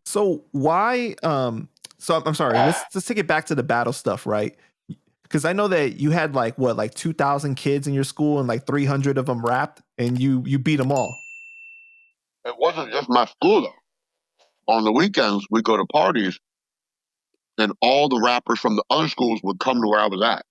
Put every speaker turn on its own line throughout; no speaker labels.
So why? So I'm sorry. Let's take it back to the battle stuff, right? Because I know that you had like 2,000 kids in your school and like 300 of them rapped, and you beat them all.
It wasn't just my school though. On the weekends, we go to parties, and all the rappers from the other schools would come to where I was at.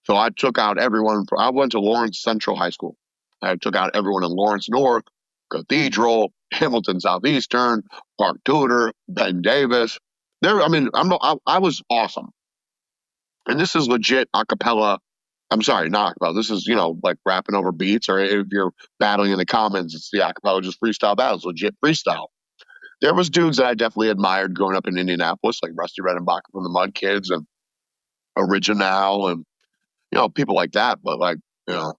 So I took out everyone. I went to Lawrence Central High School. I took out everyone in Lawrence North, Cathedral, Hamilton Southeastern, Park Tudor, Ben Davis. There, I mean, I was awesome. And this is legit a cappella. I'm sorry, not acapella. This is, like rapping over beats, or if you're battling in the comments, it's the acapella, just freestyle battles, legit freestyle. There was dudes that I definitely admired growing up in Indianapolis, like Rusty Redenbacher from the Mud Kids and Original and, people like that. But you know,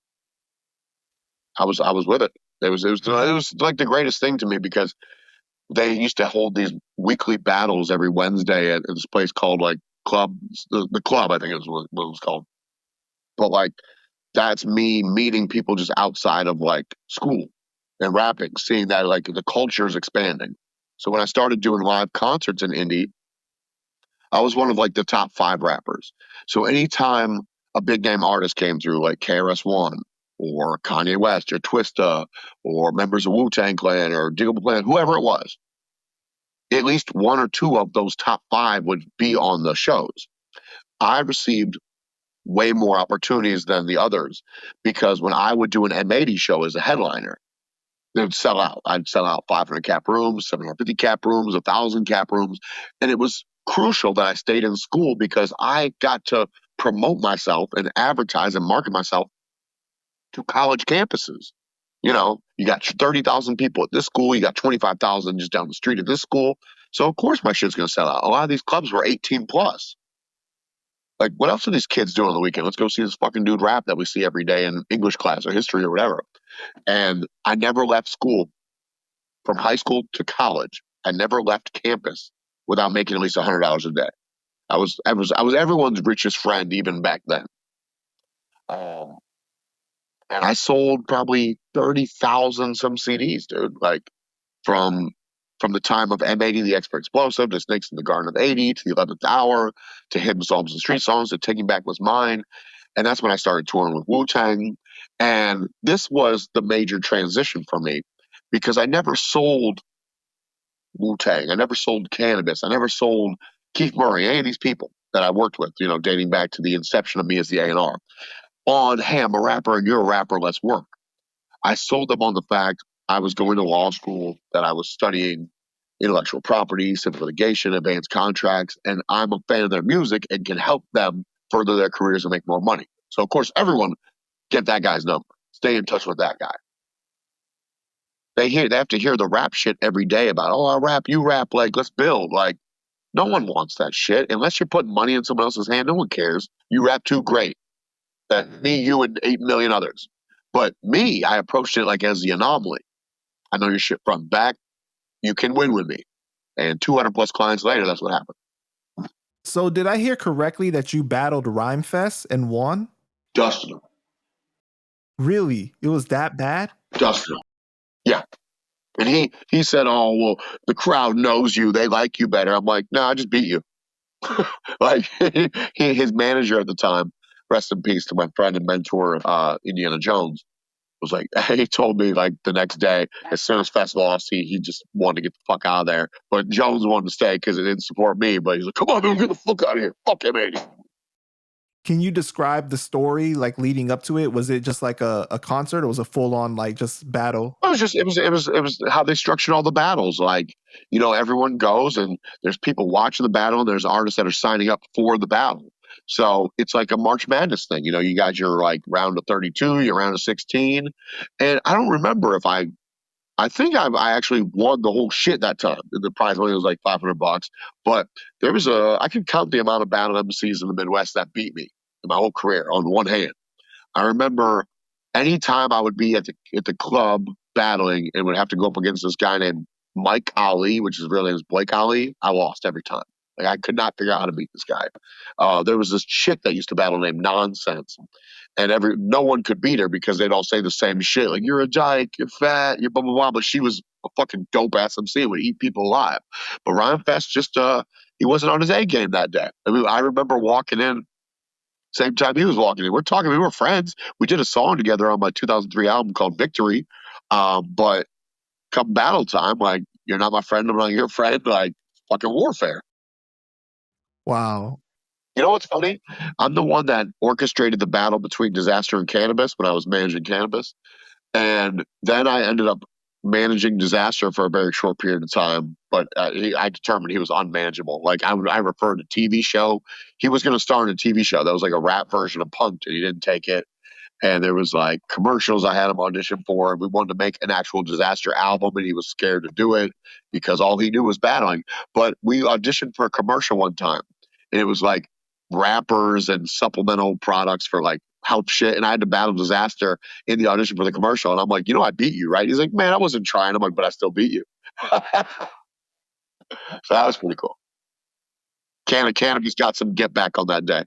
I was with it. It was like the greatest thing to me because they used to hold these weekly battles every Wednesday at this place called like Club, the Club, I think is what it was called. But that's me meeting people just outside of like school and rapping, seeing that like the culture is expanding. So when I started doing live concerts in Indy, I was one of like the top 5 rappers. So anytime a big name artist came through, like KRS-One or Kanye West or Twista or members of Wu-Tang Clan or Digable Plan, whoever it was, at least 1 or 2 of those top 5 would be on the shows. I received way more opportunities than the others because when I would do an M80 show as a headliner, it would sell out. I'd sell out 500 cap rooms, 750 cap rooms, 1,000 cap rooms. And it was crucial that I stayed in school because I got to promote myself and advertise and market myself to college campuses. You got 30,000 people at this school, you got 25,000 just down the street at this school. So, of course, my shit's going to sell out. A lot of these clubs were 18 plus. Like, what else are these kids doing on the weekend? Let's go see this fucking dude rap that we see every day in English class or history or whatever. And I never left school from high school to college. I never left campus without making at least $100 a day. I was everyone's richest friend even back then. And I sold probably 30,000 some CDs, dude. Like from the time of M80, The Expert Explosive, to Snakes in the Garden of 80, to The 11th Hour, to Hidden Psalms and Street Songs, to Taking Back Was Mine. And that's when I started touring with Wu-Tang. And this was the major transition for me because I never sold Wu-Tang. I never sold Canibus. I never sold Keith Murray, any of these people that I worked with, dating back to the inception of me as the A&R. On, hey, I'm a rapper and you're a rapper, let's work. I sold them on the fact I was going to law school, that I was studying intellectual property, civil litigation, advanced contracts, and I'm a fan of their music and can help them further their careers and make more money. So, of course, everyone get that guy's number. Stay in touch with that guy. They have to hear the rap shit every day about, oh, I rap, you rap, like, let's build. Like, no one wants that shit. Unless you're putting money in someone else's hand, no one cares. You rap too great. That me, you, and 8 million others. But me, I approached it like as the anomaly. I know your shit front and back. You can win with me. And 200 plus clients later, that's what happened.
So did I hear correctly that you battled Rhymefest and won?
Dustin.
Really? It was that bad?
Dustin. Yeah. And he said, oh, well, the crowd knows you. They like you better. I'm like, no, I just beat you. Like his manager at the time, rest in peace to my friend and mentor, Indiana Jones, was like, he told me like the next day, as soon as Fest lost, he just wanted to get the fuck out of there. But Jones wanted to stay because it didn't support me. But he's like, come on, man, get the fuck out of here. Fuck him, Eddie.
Can you describe the story like leading up to it? Was it just like a concert or was it full on like just battle?
It was how they structured all the battles. Like, everyone goes and there's people watching the battle and there's artists that are signing up for the battle. So it's like a March Madness thing. You got your like round of 32, your round of 16. And I don't remember if I think I actually won the whole shit that time. The prize money was like $500, but I can count the amount of battle MCs in the Midwest that beat me in my whole career on one hand. I remember anytime I would be at the club battling and would have to go up against this guy named Mike Ali, which his real name is Blake Ali, I lost every time. Like I could not figure out how to beat this guy. There was this chick that used to battle named Nonsense, and no one could beat her because they'd all say the same shit, like you're a dyke, you're fat, you're blah blah blah. But she was a fucking dope ass MC, would eat people alive. But Rhymefest just he wasn't on his A game that day. I mean, I remember walking in same time he was walking in. We're talking, we were friends. We did a song together on my 2003 album called Victory. But come battle time, like you're not my friend, I'm not your friend, like fucking warfare.
Wow.
You know what's funny? I'm the one that orchestrated the battle between Disaster and Canibus when I was managing Canibus. And then I ended up managing Disaster for a very short period of time. But I determined he was unmanageable. Like I referred to TV show. He was going to star in a TV show that was like a rap version of Punked, and he didn't take it. And there was like commercials I had him audition for. And we wanted to make an actual Disaster album, and he was scared to do it because all he knew was battling. But we auditioned for a commercial one time, and it was like wrappers and supplemental products for like health shit. And I had to battle Disaster in the audition for the commercial. And I'm like, I beat you, right? He's like, man, I wasn't trying. I'm like, but I still beat you. So that was pretty cool. Cannabis got some get back on that day.